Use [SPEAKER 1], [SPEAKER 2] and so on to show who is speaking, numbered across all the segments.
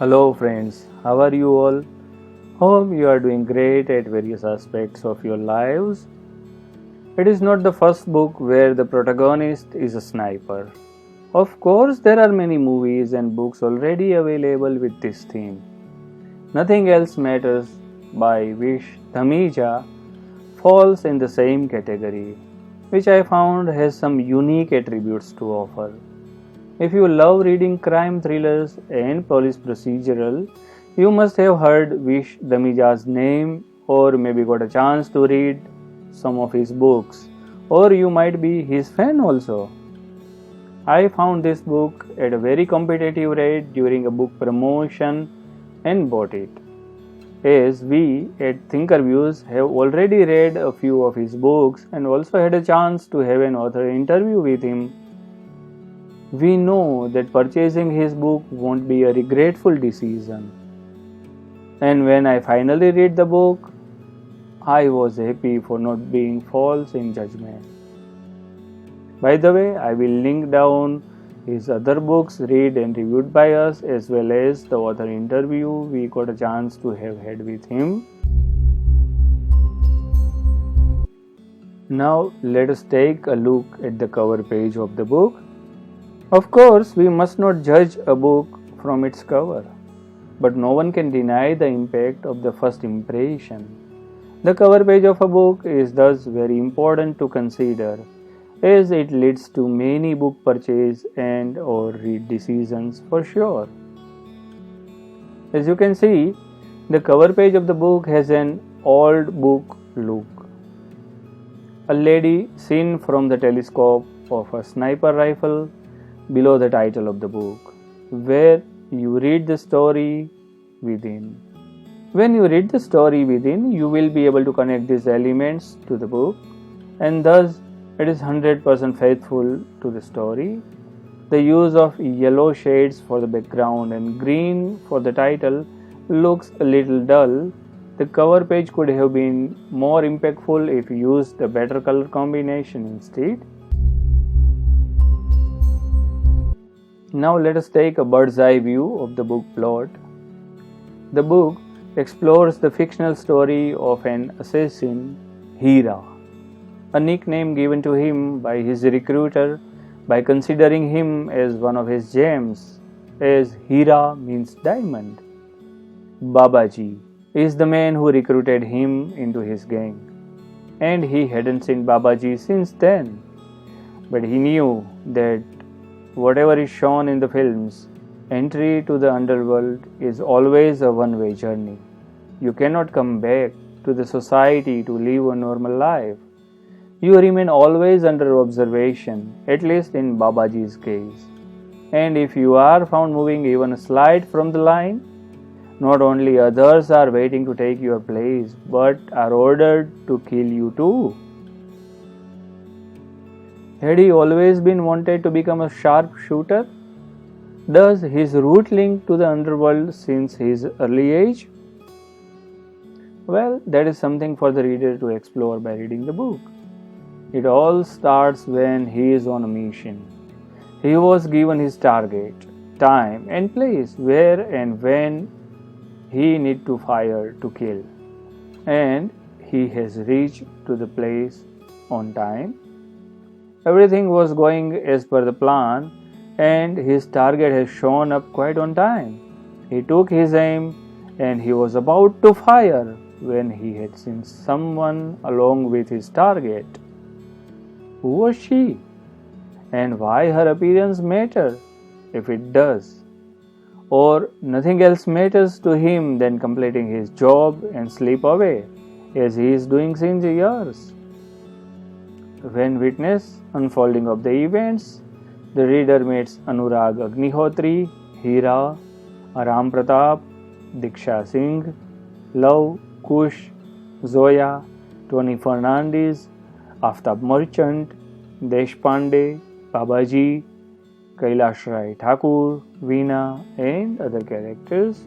[SPEAKER 1] Hello friends, how are you all? Hope you are doing great at various aspects of your lives. It is not the first book where the protagonist is a sniper. Of course, there are many movies and books already available with this theme. Nothing Else Matters by Vish Dhamija falls in the same category, which I found has some unique attributes to offer. If you love reading crime thrillers and police procedural, you must have heard Vish Dhamija's name or maybe got a chance to read some of his books, or you might be his fan also. I found this book at a very competitive rate during a book promotion and bought it. As we at ThinkerViews have already read a few of his books and also had a chance to have an author interview with him, we know that purchasing his book won't be a regretful decision. And when I finally read the book, I was happy for not being false in judgment. By the way, I will link down his other books read and reviewed by us as well as the author interview we got a chance to have had with him. Now let us take a look at the cover page of the book. Of course, we must not judge a book from its cover, but no one can deny the impact of the first impression. The cover page of a book is thus very important to consider, as it leads to many book purchase and or read decisions for sure. As you can see, the cover page of the book has an old book look. A lady seen from the telescope of a sniper rifle below the title of the book, where you read the story within. When you read the story within, you will be able to connect these elements to the book, and thus it is 100% faithful to the story. The use of yellow shades for the background and green for the title looks a little dull. The cover page could have been more impactful if you used a better color combination instead. Now let us take a bird's eye view of the book plot. The book explores the fictional story of an assassin, Hira, a nickname given to him by his recruiter by considering him as one of his gems, as Hira means diamond. Babaji is the man who recruited him into his gang, and he hadn't seen Babaji since then, but he knew that whatever is shown in the films, entry to the underworld is always a one-way journey. You cannot come back to the society to live a normal life. You remain always under observation, at least in Babaji's case. And if you are found moving even a slight from the line, not only others are waiting to take your place, but are ordered to kill you too. Had he always been wanted to become a sharpshooter? Does his root link to the underworld since his early age? Well, that is something for the reader to explore by reading the book. It all starts when he is on a mission. He was given his target, time and place where and when he need to fire to kill. And he has reached to the place on time. Everything was going as per the plan, and his target has shown up quite on time. He took his aim and he was about to fire when he had seen someone along with his target. Who was she? And why her appearance matter, if it does? Or nothing else matters to him than completing his job and slip away, as he is doing since years. When witness unfolding of the events, the reader meets Anurag Agnihotri, Hira, Aram Pratap, Diksha Singh, Love, Kush, Zoya, Tony Fernandez, Aftab Merchant, Deshpande, Babaji, Kailash Rai Thakur, Veena, and other characters.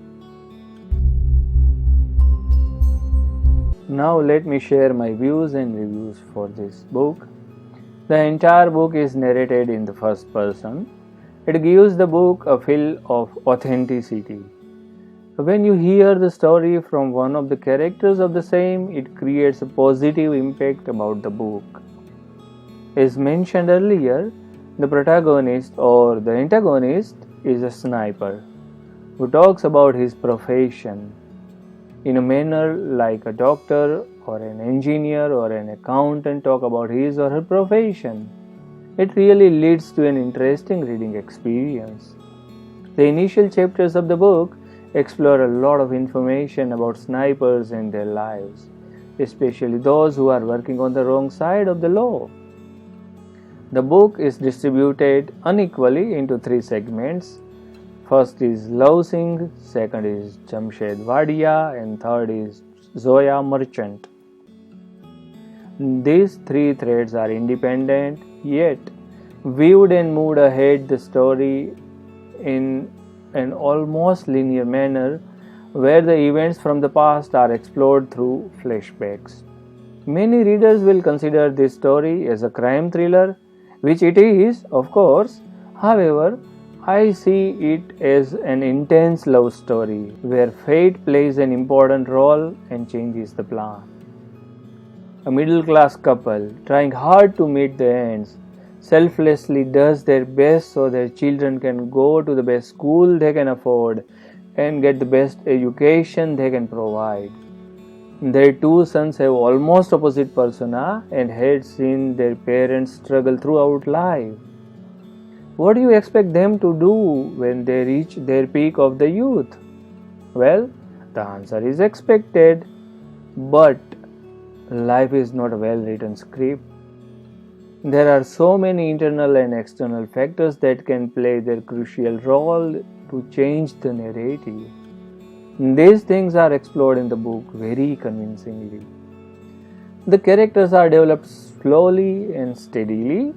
[SPEAKER 1] Now let me share my views and reviews for this book. The entire book is narrated in the first person. It gives the book a feel of authenticity. When you hear the story from one of the characters of the same, it creates a positive impact about the book. As mentioned earlier, the protagonist or the antagonist is a sniper who talks about his profession in a manner like a doctor or an engineer or an accountant talk about his or her profession. It really leads to an interesting reading experience. The initial chapters of the book explore a lot of information about snipers and their lives, especially those who are working on the wrong side of the law. The book is distributed unequally into 3 segments. First is Love Singh, second is Jamshed Wadia, and third is Zoya Merchant. These 3 threads are independent, yet viewed and moved ahead the story in an almost linear manner where the events from the past are explored through flashbacks. Many readers will consider this story as a crime thriller, which it is, of course. However, I see it as an intense love story where fate plays an important role and changes the plan. A middle-class couple, trying hard to meet the ends, selflessly does their best so their children can go to the best school they can afford and get the best education they can provide. Their 2 sons have almost opposite persona and had seen their parents struggle throughout life. What do you expect them to do when they reach their peak of the youth? Well, the answer is expected, but life is not a well-written script. There are so many internal and external factors that can play their crucial role to change the narrative. These things are explored in the book very convincingly. The characters are developed slowly and steadily.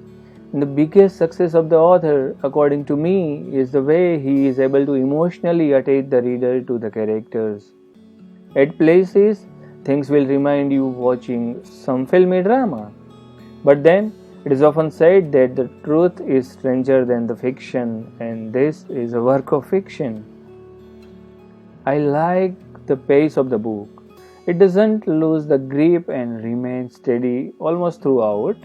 [SPEAKER 1] The biggest success of the author, according to me, is the way he is able to emotionally attach the reader to the characters. At places, things will remind you watching some filmy drama. But then, it is often said that the truth is stranger than the fiction, and this is a work of fiction. I like the pace of the book. It doesn't lose the grip and remains steady almost throughout.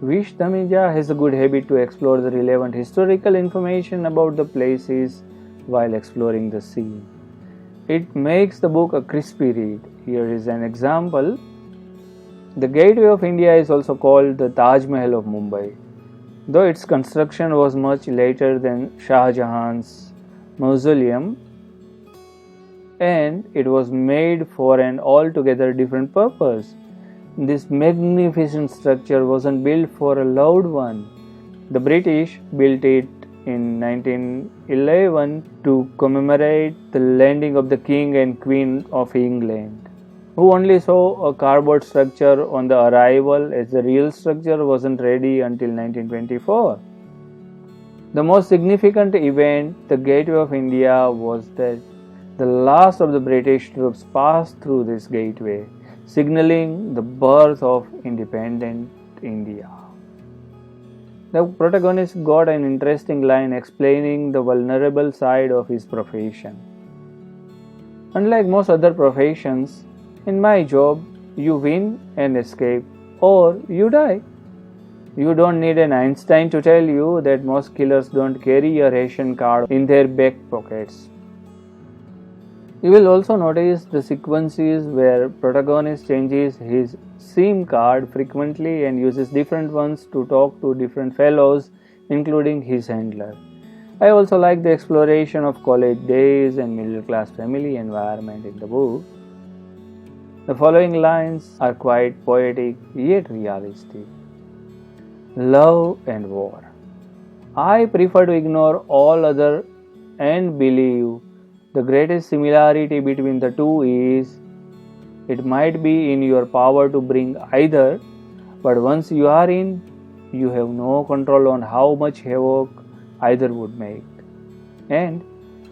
[SPEAKER 1] Vish Dhamija has a good habit to explore the relevant historical information about the places while exploring the scene. It makes the book a crispy read. Here is an example. The Gateway of India is also called the Taj Mahal of Mumbai, though its construction was much later than Shah Jahan's mausoleum, and it was made for an altogether different purpose. This magnificent structure wasn't built for a loved one. The British built it in 1911 to commemorate the landing of the King and Queen of England, who only saw a cardboard structure on the arrival as the real structure wasn't ready until 1924. The most significant event, the Gateway of India, was that the last of the British troops passed through this gateway, signaling the birth of independent India. The protagonist got an interesting line explaining the vulnerable side of his profession. Unlike most other professions, in my job, you win and escape, or you die. You don't need an Einstein to tell you that most killers don't carry a ration card in their back pockets. You will also notice the sequences where protagonist changes his SIM card frequently and uses different ones to talk to different fellows, including his handler. I also like the exploration of college days and middle-class family environment in the book. The following lines are quite poetic yet realistic. Love and war. I prefer to ignore all other and believe the greatest similarity between the two is it might be in your power to bring either, but once you are in, you have no control on how much havoc either would make, and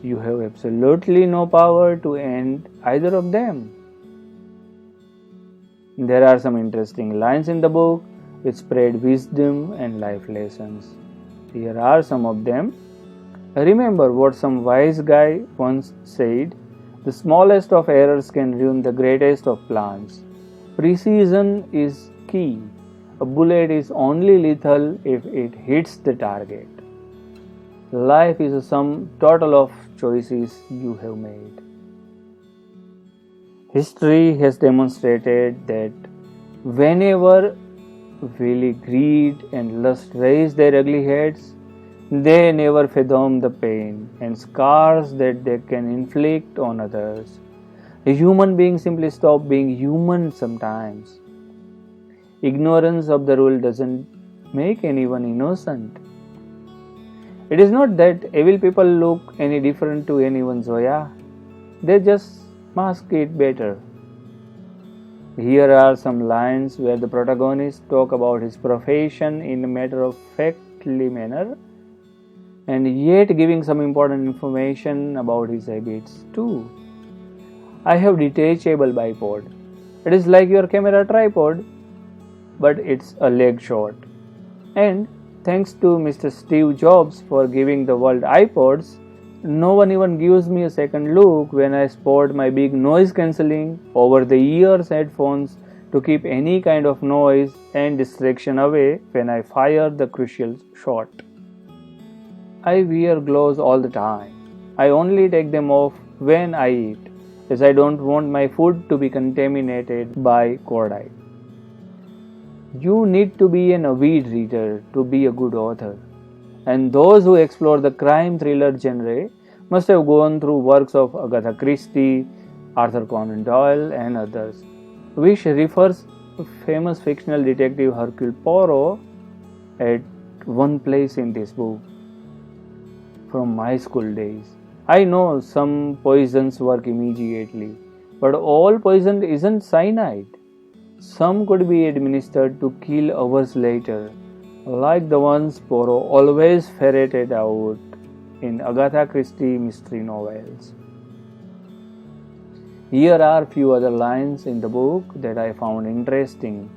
[SPEAKER 1] you have absolutely no power to end either of them. There are some interesting lines in the book which spread wisdom and life lessons. Here are some of them. Remember what some wise guy once said, The smallest of errors can ruin the greatest of plans. Precision is key. A bullet is only lethal if it hits the target. Life is a sum total of choices you have made. History has demonstrated that whenever greed and lust raise their ugly heads, they never fathom the pain and scars that they can inflict on others. A human being simply stops being human sometimes. Ignorance of the rule doesn't make anyone innocent. It is not that evil people look any different to anyone's Zoya. They just mask it better. Here are some lines where the protagonist talk about his profession in a matter-of-factly manner and yet giving some important information about his habits too. I have detachable bipod. It is like your camera tripod, but it's a leg shot. And thanks to Mr. Steve Jobs for giving the world iPods, no one even gives me a second look when I sport my big noise cancelling over the ears headphones to keep any kind of noise and distraction away when I fire the crucial shot. I wear gloves all the time. I only take them off when I eat, as I don't want my food to be contaminated by cordite. You need to be an avid reader to be a good author, and those who explore the crime thriller genre must have gone through works of Agatha Christie, Arthur Conan Doyle, and others, which refers to famous fictional detective Hercule Poirot at one place in this book. From my school days, I know some poisons work immediately, but all poison isn't cyanide. Some could be administered to kill hours later, like the ones Poirot always ferreted out in Agatha Christie mystery novels. Here are few other lines in the book that I found interesting.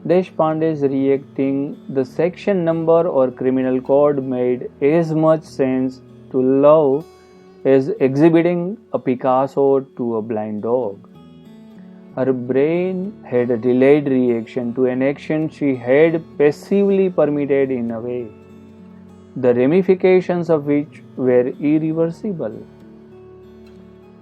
[SPEAKER 1] Deshpande's reacting the section number or criminal code made as much sense to love as exhibiting a Picasso to a blind dog. Her brain had a delayed reaction to an action she had passively permitted in a way, the ramifications of which were irreversible.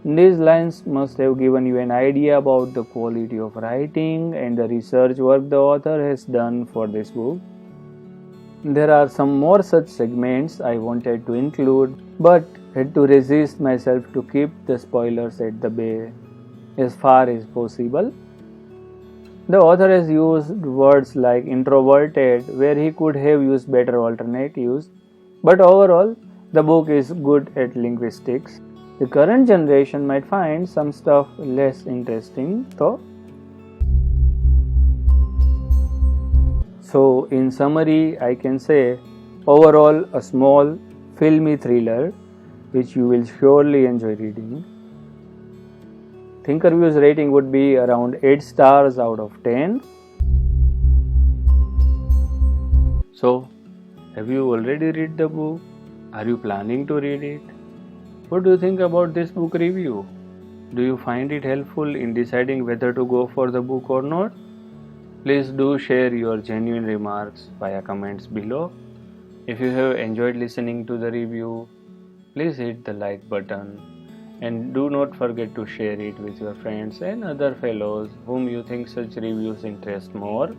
[SPEAKER 1] These lines must have given you an idea about the quality of writing and the research work the author has done for this book. There are some more such segments I wanted to include, but had to resist myself to keep the spoilers at the bay as far as possible. The author has used words like introverted where he could have used better alternatives, but overall, the book is good at linguistics. The current generation might find some stuff less interesting, though. So, in summary, I can say overall a small, filmy thriller which you will surely enjoy reading. ThinkerViews rating would be around 8 stars out of 10. So, have you already read the book? Are you planning to read it? What do you think about this book review? Do you find it helpful in deciding whether to go for the book or not? Please do share your genuine remarks via comments below. If you have enjoyed listening to the review, please hit the like button and do not forget to share it with your friends and other fellows whom you think such reviews interest more.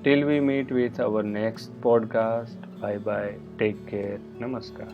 [SPEAKER 1] Till we meet with our next podcast, bye bye, take care, namaskar.